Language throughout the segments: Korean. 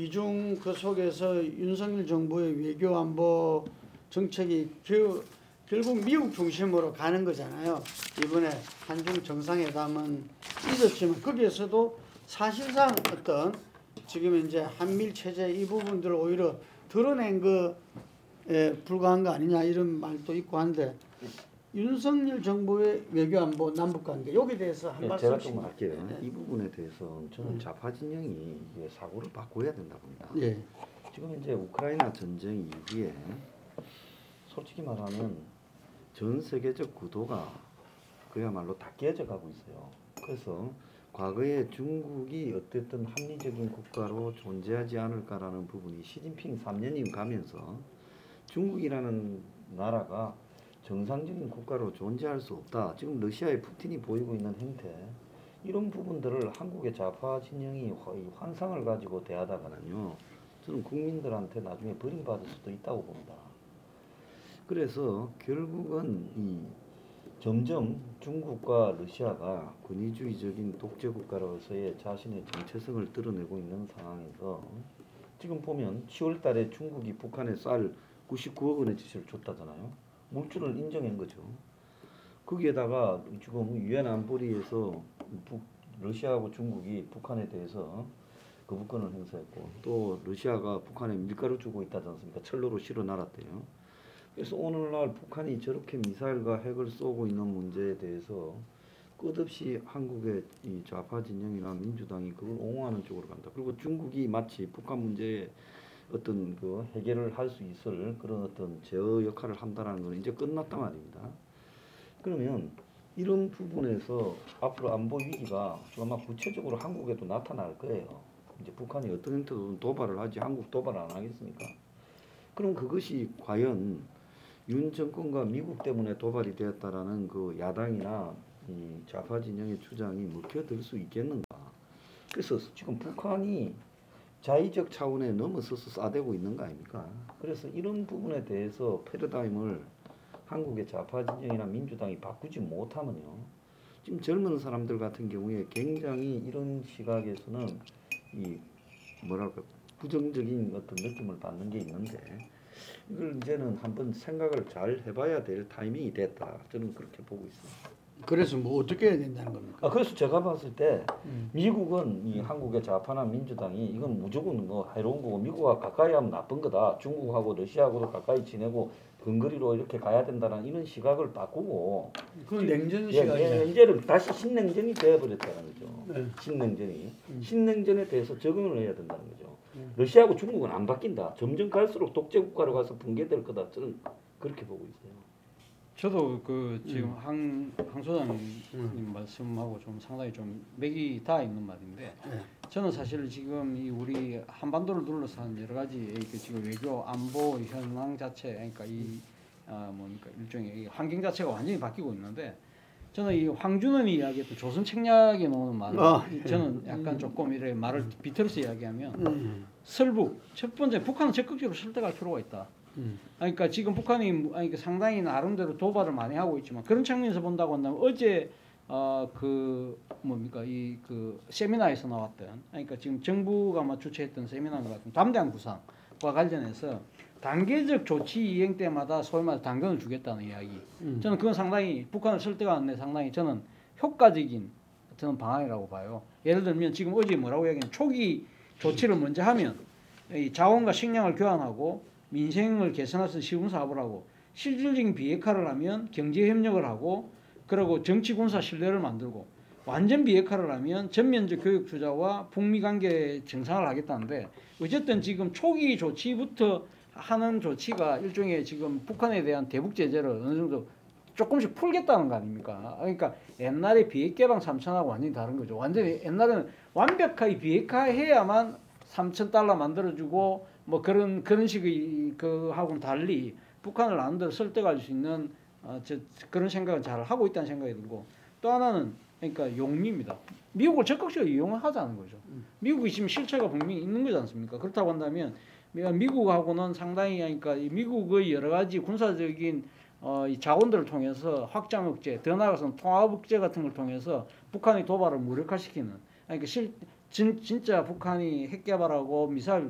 미중 그 속에서 윤석열 정부의 외교 안보 정책이 결국 미국 중심으로 가는 거잖아요. 이번에 한중 정상회담은 있었지만 거기에서도 사실상 어떤 지금 이제 한밀 체제 이 부분들을 오히려 드러낸 거에 불과한 거 아니냐 이런 말도 있고 한데 윤석열 정부의 외교 안보 남북 관계 여기에 대해서 한 말씀 제가 좀 할게요. 이 부분에 대해서 저는 좌파 진영이 사고를 바꿔야 된다고 봅니다. 예. 지금 이제 우크라이나 전쟁 이후에 솔직히 말하면 전 세계적 구도가 그야말로 다 깨져가고 있어요. 그래서 과거에 중국이 어쨌든 합리적인 국가로 존재하지 않을까라는 부분이 시진핑 3년이 가면서 중국이라는 나라가 정상적인 국가로 존재할 수 없다. 지금 러시아의 푸틴이 보이고 있는 행태 이런 부분들을 한국의 좌파 진영이 환상을 가지고 대하다가는요. 저는 국민들한테 나중에 버림받을 수도 있다고 봅니다. 그래서 결국은 점점 중국과 러시아가 권위주의적인 독재 국가로서의 자신의 정체성을 드러내고 있는 상황에서 지금 보면 10월 달에 중국이 북한에 쌀 99억 원의 지시를 줬다잖아요. 물줄을 인정한 거죠. 거기에다가 지금 유엔 안보리에서 러시아하고 중국이 북한에 대해서 거부권을 행사했고 또 러시아가 북한에 밀가루 주고 있다지 않습니까? 철로로 실어 날았대요. 그래서 오늘날 북한이 저렇게 미사일과 핵을 쏘고 있는 문제에 대해서 끝없이 한국의 이 좌파 진영이나 민주당이 그걸 옹호하는 쪽으로 간다. 그리고 중국이 마치 북한 문제에 어떤 그 해결을 할 수 있을 그런 어떤 제어 역할을 한다는 건 이제 끝났단 말입니다. 그러면 이런 부분에서 앞으로 안보 위기가 아마 구체적으로 한국에도 나타날 거예요. 이제 북한이 어떤 형태로든 도발을 하지 한국 도발 안 하겠습니까? 그럼 그것이 과연 윤 정권과 미국 때문에 도발이 되었다라는 그 야당이나 이 좌파 진영의 주장이 먹혀들 수 있겠는가? 그래서 지금 북한이 자의적 차원에 넘어서서 싸대고 있는 거 아닙니까? 그래서 이런 부분에 대해서 패러다임을 한국의 좌파 진영이나 민주당이 바꾸지 못하면요. 지금 젊은 사람들 같은 경우에 굉장히 이런 시각에서는 이 뭐랄까 부정적인 어떤 느낌을 받는 게 있는데 이걸 이제는 한번 생각을 잘 해봐야 될 타이밍이 됐다. 저는 그렇게 보고 있습니다. 그래서 뭐 어떻게 해야 된다는 겁니까? 그래서 제가 봤을 때 미국은 이 한국의 좌파나 민주당이 이건 무조건 뭐 해로운 거고 미국과 가까이 하면 나쁜 거다. 중국하고 러시아하고도 가까이 지내고 근거리로 이렇게 가야 된다는 이런 시각을 바꾸고 그건 냉전 시각이죠. 이제는 다시 신냉전이 되어버렸다는 거죠. 네. 신냉전이. 신냉전에 대해서 적응을 해야 된다는 거죠. 러시아하고 중국은 안 바뀐다. 점점 갈수록 독재 국가로 가서 붕괴될 거다. 저는 그렇게 보고 있어요. 저도 그 지금 황 소장님 말씀하고 좀 상당히 좀 맥이 닿아 있는 말인데 저는 사실 지금 이 우리 한반도를 둘러싼 여러 가지 그 지금 외교 안보 현황 자체 그러니까 뭡니까 일종의 환경 자체가 완전히 바뀌고 있는데 저는 이 황준원 이야기했던 조선 책략에 나오는 말을 저는 약간 조금 이렇게 말을 비틀어서 이야기하면 설북 첫 번째 북한은 적극적으로 설득할 필요가 있다. 그러니까 지금 북한이 상당히 나름대로 도발을 많이 하고 있지만 그런 측면에서 본다고 한다면 어제 그 뭡니까 이 그 세미나에서 나왔던 그러니까 지금 정부가 주최했던 세미나 같은 담대한 구상과 관련해서 단계적 조치 이행 때마다 소위 말해 당근을 주겠다는 이야기. 저는 그건 상당히 북한을 설득하는 데 상당히 저는 효과적인 저는 방안이라고 봐요. 예를 들면 지금 어제 뭐라고 이야기하면 초기 조치를 먼저 하면 이 자원과 식량을 교환하고 민생을 개선할 수 있는 시군 사업을 하고 실질적인 비핵화를 하면 경제 협력을 하고 그리고 정치 군사 신뢰를 만들고 완전 비핵화를 하면 전면적 교육 투자와 북미 관계 정상을 하겠다는데 어쨌든 지금 초기 조치부터 하는 조치가 일종의 지금 북한에 대한 대북 제재를 어느 정도 조금씩 풀겠다는 거 아닙니까? 그러니까 옛날에 비핵개방 3천하고 완전히 다른 거죠. 완전히 옛날에는 완벽하게 비핵화해야만 3,000달러 만들어주고 뭐 그런 식의 그 하고는 달리 북한을 나름대로 설득할 수 있는 그런 생각을 잘 하고 있다는 생각이 들고 또 하나는 그러니까 용미입니다. 미국을 적극적으로 이용하자는 거죠. 미국이 지금 실체가 분명히 있는 거지 않습니까? 그렇다고 한다면 미국하고는 상당히 그러니까 미국의 여러 가지 군사적인 이 자원들을 통해서 확장 억제, 더 나아가서는 통합 억제 같은 걸 통해서 북한의 도발을 무력화시키는 그러니까 진짜 북한이 핵 개발하고 미사일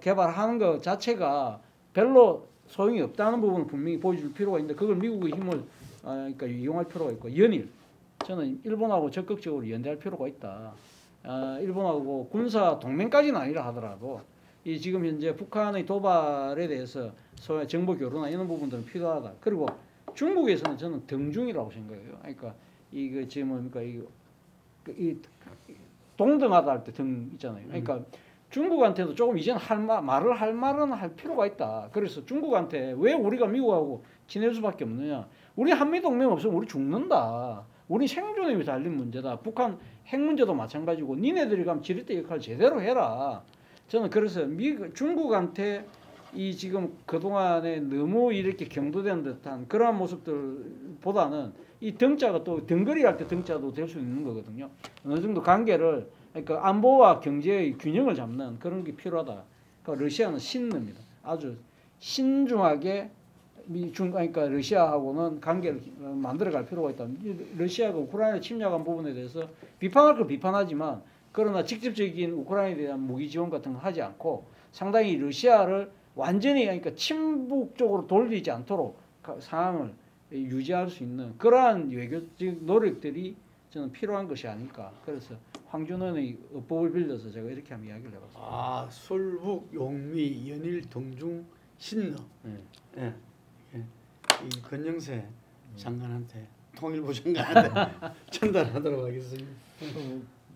개발하는 것 자체가 별로 소용이 없다는 부분을 분명히 보여줄 필요가 있는데 그걸 미국의 힘을 그러니까 이용할 필요가 있고 저는 일본하고 적극적으로 연대할 필요가 있다. 일본하고 군사 동맹까지는 아니라 하더라도 이 지금 현재 북한의 도발에 대해서 소위 정보 교류나 이런 부분들은 필요하다. 그리고 중국에서는 저는 등중이라고 생각해요. 그러니까 이거 지금 뭡니까 이 동등하다 할 때 등 있잖아요. 그러니까 중국한테도 조금 이제는 말을 할 말은 할 필요가 있다. 그래서 중국한테 왜 우리가 미국하고 지낼 수밖에 없느냐? 우리 한미 동맹 없으면 우리 죽는다. 우리 생존에 달린 문제다. 북한 핵 문제도 마찬가지고 니네들이 가면 지렛대 역할 제대로 해라. 저는 그래서 중국한테 이 지금 그동안에 너무 이렇게 경도된 듯한 그러한 모습들보다는 이 등자가 또 등거리 할 때 등자도 될 수 있는 거거든요. 어느 정도 관계를 그러니까 안보와 경제의 균형을 잡는 그런 게 필요하다. 그러니까 러시아는 신릅니다. 아주 신중하게 그러니까 러시아하고는 관계를 만들어갈 필요가 있다. 러시아가 우크라이나 침략한 부분에 대해서 비판할 걸 비판하지만 그러나 직접적인 우크라이나에 대한 무기 지원 같은 거 하지 않고 상당히 러시아를 완전히 그러니까 침묵적으로 돌리지 않도록 상황을 유지할 수 있는 그러한 외교적 노력들이 저는 필요한 것이 아닐까. 그래서 황준원의 어법을 빌려서 제가 이렇게 한번 이야기를 해봤습니다. 술북, 용미, 연일, 동중, 신너. 예. 이 권영세 장관한테 통일부 장관한테 전달하도록 하겠습니다.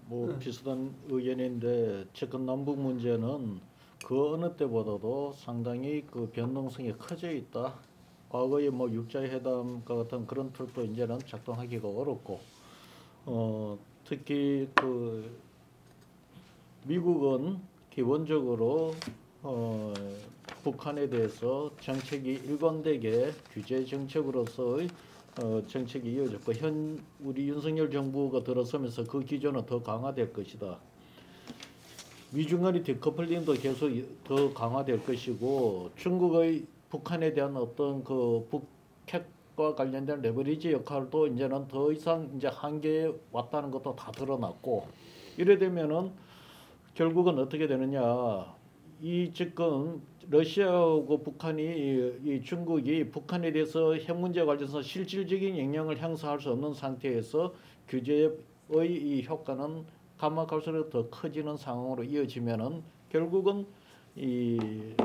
뭐 비슷한 의견인데 최근 남북 문제는 그 어느 때보다도 상당히 그 변동성이 커져 있다. 과거에 뭐 육자회담과 같은 그런 틀도 이제는 작동하기가 어렵고 특히 그 미국은 기본적으로 북한에 대해서 정책이 일관되게 규제 정책으로서의 정책이 이어졌고 우리 윤석열 정부가 들어서면서 그 기조는 더 강화될 것이다. 미중 간의 디커플링도 계속 더 강화될 것이고 중국의 북한에 대한 어떤 그 북핵과 관련된 레버리지 역할도 이제는 더 이상 이제 한계에 왔다는 것도 다 드러났고 이래 되면은 결국은 어떻게 되느냐 이 지금 러시아하고 북한이 이 중국이 북한에 대해서 핵 문제 관련해서 실질적인 영향을 행사할 수 없는 상태에서 규제의 이 효과는 감압할수록 더 커지는 상황으로 이어지면은 결국은 이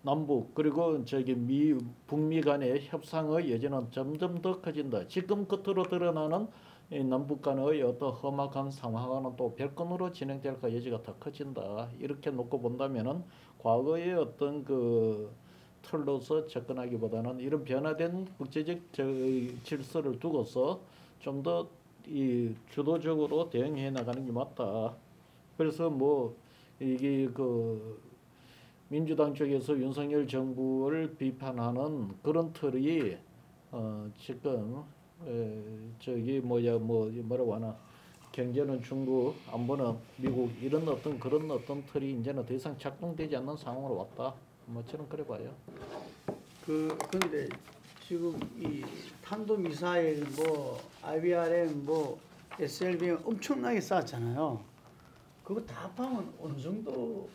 남북 그리고 북미 간의 협상의 여지는 점점 더 커진다. 지금 겉으로 드러나는 이 남북 간의 어떤 험악한 상황과는 또 별건으로 진행될 여지가 더 커진다. 이렇게 놓고 본다면은 과거의 어떤 그 틀로서 접근하기보다는 이런 변화된 국제적 질서를 두고서 좀 더 이 주도적으로 대응해 나가는 게 맞다. 그래서 뭐 이게 그 민주당 쪽에서 윤석열 정부를 비판하는 그런 틀이 지금 뭐라고 하나 경제는 중국, 안보는 미국 이런 그런 틀이 이제는 더 이상 작동되지 않는 상황으로 왔다. 뭐 저는 그래 봐요. 근데 지금 이 탄도 미사일 뭐 IBRM 뭐 SLB 엄청나게 쐈잖아요. 그거 다 합하면 어느 정도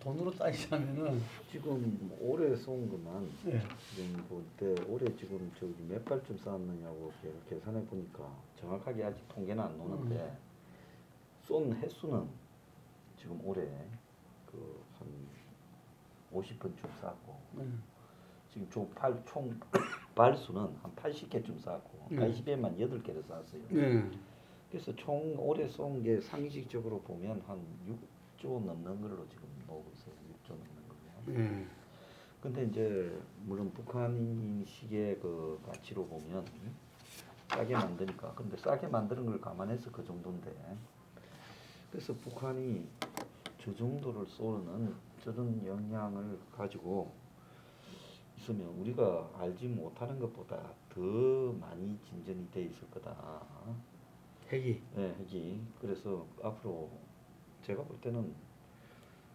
돈으로 따지자면은 지금 올해 쏜 것만 예. 지금 볼 때 올해 지금 저기 몇 발쯤 쐈느냐고 계산해 보니까 정확하게 아직 통계는 안 나오는데 쏜 횟수는 지금 올해 그 한 50번쯤 쐈고 지금 총 발수는 한 80개쯤 쐈고 80에만 8개를 쐈어요. 그래서 총 올해 쏜 게 상식적으로 보면 한 6조 넘는 걸로 지금 나오고 있어요. 6조 넘는 걸로. 근데 이제 물론 북한식의 그 가치로 보면 싸게 만드니까. 근데 싸게 만드는 걸 감안해서 그 정도인데. 그래서 북한이 저 정도를 쏘는 저런 영향을 가지고 있으면 우리가 알지 못하는 것보다 더 많이 진전이 돼 있을 거다. 핵이. 네, 핵이. 그래서 앞으로 제가 볼 때는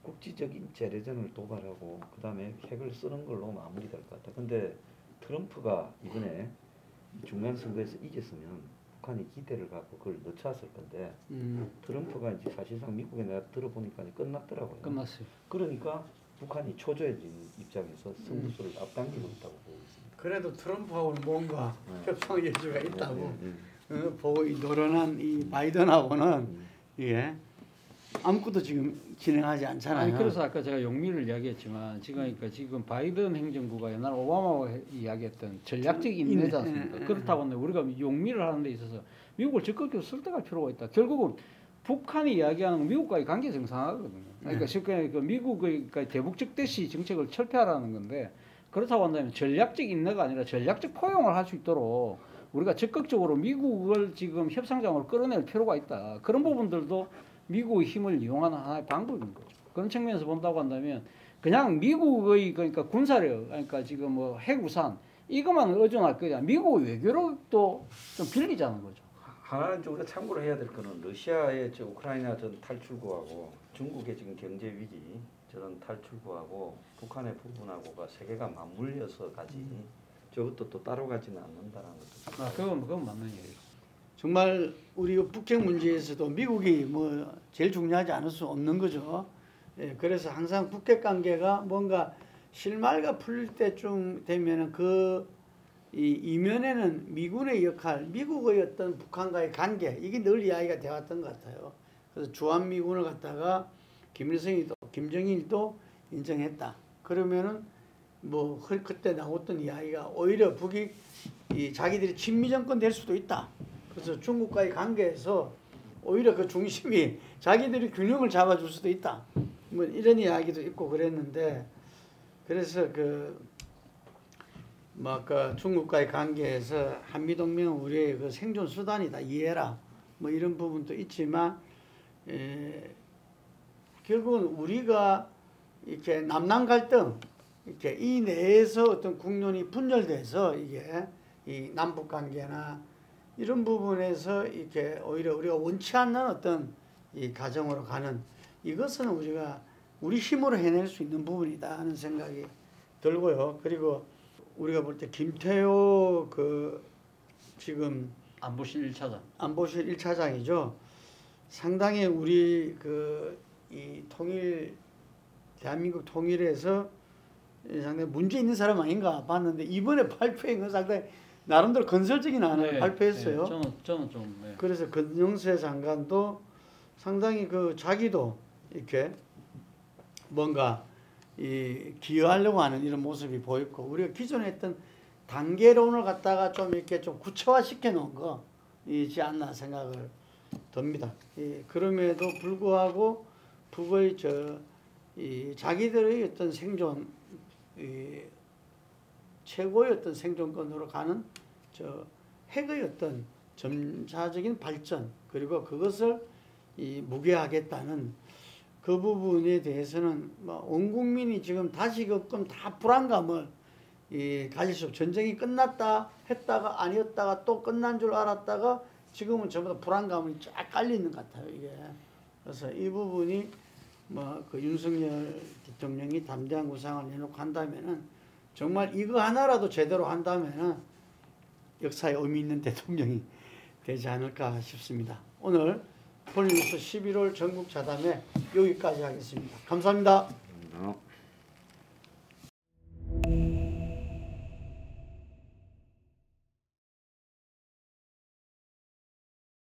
국지적인 재래전을 도발하고 그 다음에 핵을 쓰는 걸로 마무리될 것 같아. 근데 트럼프가 이번에 중간 선거에서 이겼으면 북한이 기대를 갖고 그걸 늦췄을 건데 트럼프가 이제 사실상 미국에 내가 들어보니까 끝났더라고요. 끝났어요. 그러니까 북한이 초조해진 입장에서 승부수를 앞당기고 있다고 보고 있습니다. 그래도 트럼프하고는 뭔가 협상 여지가 있다고 네. 보고 이 노련한 이 바이든하고는 예 아무것도 지금 진행하지 않잖아요. 아니 그래서 아까 제가 용미를 이야기했지만 지금 바이든 행정부가 옛날 오바마가 이야기했던 전략적 인내지 않습니까? 그렇다고 하면 우리가 용미를 하는 데 있어서 미국을 적극적으로 설득할 필요가 있다. 결국은 북한이 이야기하는 건 미국과의 관계 정상화거든요. 그러니까 쉽게 그 미국의 대북적 대시 정책을 철폐하라는 건데 그렇다고 한다면 전략적 인내가 아니라 전략적 포용을 할 수 있도록 우리가 적극적으로 미국을 지금 협상장으로 끌어낼 필요가 있다. 그런 부분들도 미국의 힘을 이용하는 하나의 방법인 거죠. 그런 측면에서 본다고 한다면 그냥 미국의 그러니까 군사력, 그러니까 지금 뭐 핵우산 이것만 의존할 거냐. 미국의 외교력도 좀 빌리자는 거죠. 하나는 좀 우리가 참고로 해야 될 거는 러시아의 저 우크라이나 전 탈출구하고 중국의 지금 경제 위기 저런 탈출구하고 북한의 부분하고가 세계가 맞물려서 가지 저것도 또 따로 가지는 않는다는 것도. 그건 맞는 얘기죠. 정말 우리 북핵 문제에서도 미국이 뭐 제일 중요하지 않을 수 없는 거죠. 예, 그래서 항상 북핵 관계가 뭔가 실마리가 풀릴 때쯤 되면은 이 이면에는 미군의 역할, 미국의 어떤 북한과의 관계 이게 늘 이야기가 되었던 것 같아요. 그래서 주한미군을 갖다가 김정일도 인정했다. 그러면은 뭐 그때 나왔던 이야기가 오히려 북이 자기들이 친미 정권 될 수도 있다. 그래서 중국과의 관계에서 오히려 그 중심이 자기들이 균형을 잡아줄 수도 있다. 뭐 이런 이야기도 있고 그랬는데 그래서 그 중국과의 관계에서 한미동맹은 우리의 그 생존 수단이다 이해해라 뭐 이런 부분도 있지만 결국은 우리가 이렇게 남남 갈등 이렇게 이 내에서 어떤 국론이 분열돼서 이게 이 남북 관계나 이런 부분에서 이렇게 오히려 우리가 원치 않는 어떤 이 가정으로 가는 이것은 우리가 우리 힘으로 해낼 수 있는 부분이다 하는 생각이 들고요. 그리고 우리가 볼 때 김태호 지금 안보실 1차장. 안보실 1차장이죠. 상당히 우리 이 대한민국 통일에서 상당히 문제 있는 사람 아닌가 봤는데 이번에 발표한 건 상당히 나름대로 건설적인 안을 발표했어요. 네, 저는 좀. 네. 그래서 권영세 장관도 상당히 자기도 이렇게 뭔가 기여하려고 하는 이런 모습이 보였고 우리가 기존에 했던 단계론을 갖다가 좀 이렇게 좀 구체화 시켜 놓은 거이지 않나 생각을 듭니다. 그럼에도 불구하고 북의 자기들의 어떤 생존 최고의 어떤 생존권으로 가는 핵의 어떤 점차적인 발전 그리고 그것을 무게하겠다는 그 부분에 대해서는 온 국민이 지금 다시금 다 불안감을 가질 수 전쟁이 끝났다 했다가 아니었다가 또 끝난 줄 알았다가 지금은 전부 다 불안감이 쫙 깔려 있는 것 같아요 이게. 그래서 이 부분이 윤석열 대통령이 담대한 구상을 내놓고 한다면은 정말 이거 하나라도 제대로 한다면은 역사에 의미 있는 대통령이 되지 않을까 싶습니다. 오늘 폴리뉴스 11월 전국 자담회 여기까지 하겠습니다. 감사합니다.